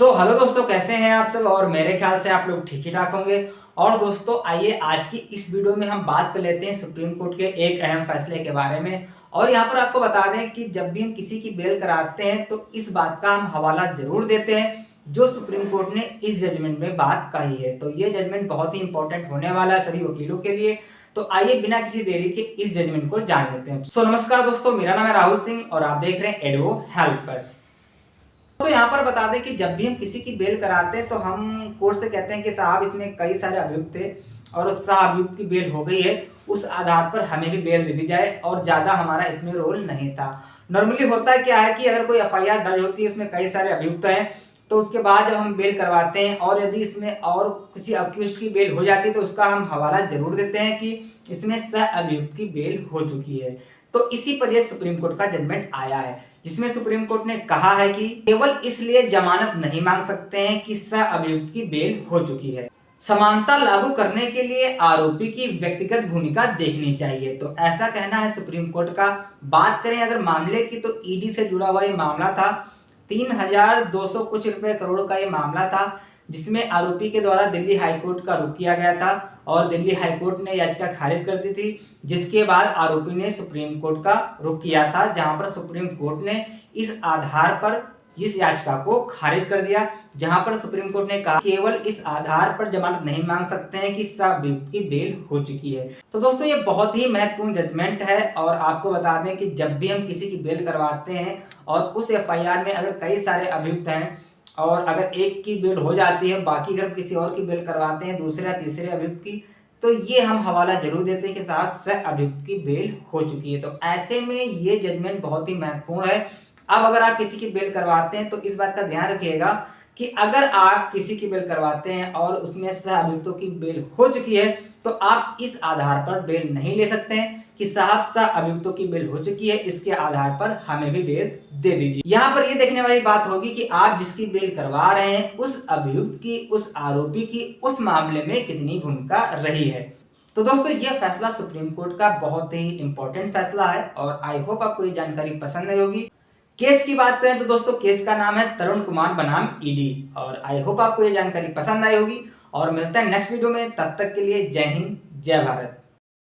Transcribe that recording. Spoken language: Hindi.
हेलो दोस्तों, कैसे हैं आप सब। और मेरे ख्याल से आप लोग ठीक ही ठाक होंगे। और दोस्तों आइए आज की इस वीडियो में हम बात कर लेते हैं सुप्रीम कोर्ट के एक अहम फैसले के बारे में। और यहाँ पर आपको बता दें कि जब भी हम किसी की बेल कराते हैं तो इस बात का हम हवाला जरूर देते हैं जो सुप्रीम कोर्ट ने इस जजमेंट में बात कही है। तो ये जजमेंट बहुत ही इंपॉर्टेंट होने वाला है सभी वकीलों के लिए। तो आइए बिना किसी देरी के इस जजमेंट को जान लेते हैं। नमस्कार दोस्तों, मेरा नाम है राहुल सिंह और आप देख रहे हैं एडवो हेल्प अस। तो यहाँ पर बता दें कि जब भी हम किसी की बेल कराते हैं तो हम कोर्ट से कहते हैं कि साहब इसमें कई सारे अभियुक्त थे और उस अभियुक्त की बेल हो गई है, उस आधार पर हमें भी बेल दे दी जाए और ज्यादा हमारा इसमें रोल नहीं था। नॉर्मली होता है क्या है कि अगर कोई एफआईआर दर्ज होती है उसमें कई सारे अभियुक्त हैं तो उसके बाद जब हम बेल करवाते हैं और यदि इसमें और किसी अक्यूज्ड की बेल हो जाती है तो उसका हम हवाला जरूर देते हैं कि इसमें सह अभियुक्त की बेल हो चुकी है। तो इसी पर यह सुप्रीम कोर्ट का जजमेंट आया है जिसमें सुप्रीम कोर्ट ने कहा है कि केवल इसलिए जमानत नहीं मांग सकते हैं कि सह अभियुक्त की बेल हो चुकी है। समानता लागू करने के लिए आरोपी की व्यक्तिगत भूमिका देखनी चाहिए। तो ऐसा कहना है सुप्रीम कोर्ट का। बात करें अगर मामले की तो ईडी से जुड़ा हुआ ये मामला था। 3,200 कुछ रुपए करोड़ का ये मामला था जिसमें आरोपी के द्वारा दिल्ली हाईकोर्ट का रुख किया गया था और दिल्ली हाईकोर्ट ने याचिका खारिज कर दी थी, जिसके बाद आरोपी ने सुप्रीम कोर्ट का रुख किया था जहां पर सुप्रीम कोर्ट ने इस आधार पर इस याचिका को खारिज कर दिया, जहां पर सुप्रीम कोर्ट ने कहा केवल इस आधार पर जमानत नहीं मांग सकते हैं कि सह अभियुक्त की बेल हो चुकी है। तो दोस्तों ये बहुत ही महत्वपूर्ण जजमेंट है और आपको बता दें कि जब भी हम किसी की बेल करवाते हैं और उस एफआईआर में अगर कई सारे अभियुक्त हैं और अगर एक की बेल हो जाती है, बाकी अगर किसी और की बेल करवाते हैं दूसरे या तीसरे अभियुक्त की, तो ये हम हवाला जरूर देते हैं कि साहब सह अभियुक्त की बेल हो चुकी है। तो ऐसे में ये जजमेंट बहुत ही महत्वपूर्ण है। अब अगर आप किसी की बेल करवाते हैं तो इस बात का ध्यान रखिएगा कि अगर आप किसी की बेल करवाते हैं और उसमें सह अभियुक्तों की बेल हो चुकी है तो आप इस आधार पर बेल नहीं ले सकते हैं कि साहब सह अभियुक्तों की बेल हो चुकी है, इसके आधार पर हमें भी बेल दे दीजिए। यहाँ पर ये देखने वाली बात होगी कि आप जिसकी बेल करवा रहे हैं उस अभियुक्त की, उस आरोपी की उस मामले में कितनी भूमिका रही है। तो दोस्तों ये फैसला सुप्रीम कोर्ट का बहुत ही इंपॉर्टेंट फैसला है और आई होप आपको ये जानकारी पसंद आई होगी। केस की बात करें तो दोस्तों केस का नाम है तरुण कुमार बनाम ईडी और आई होप आपको ये जानकारी पसंद आई होगी और मिलता है नेक्स्ट वीडियो में। तब तक के लिए जय हिंद, जय भारत।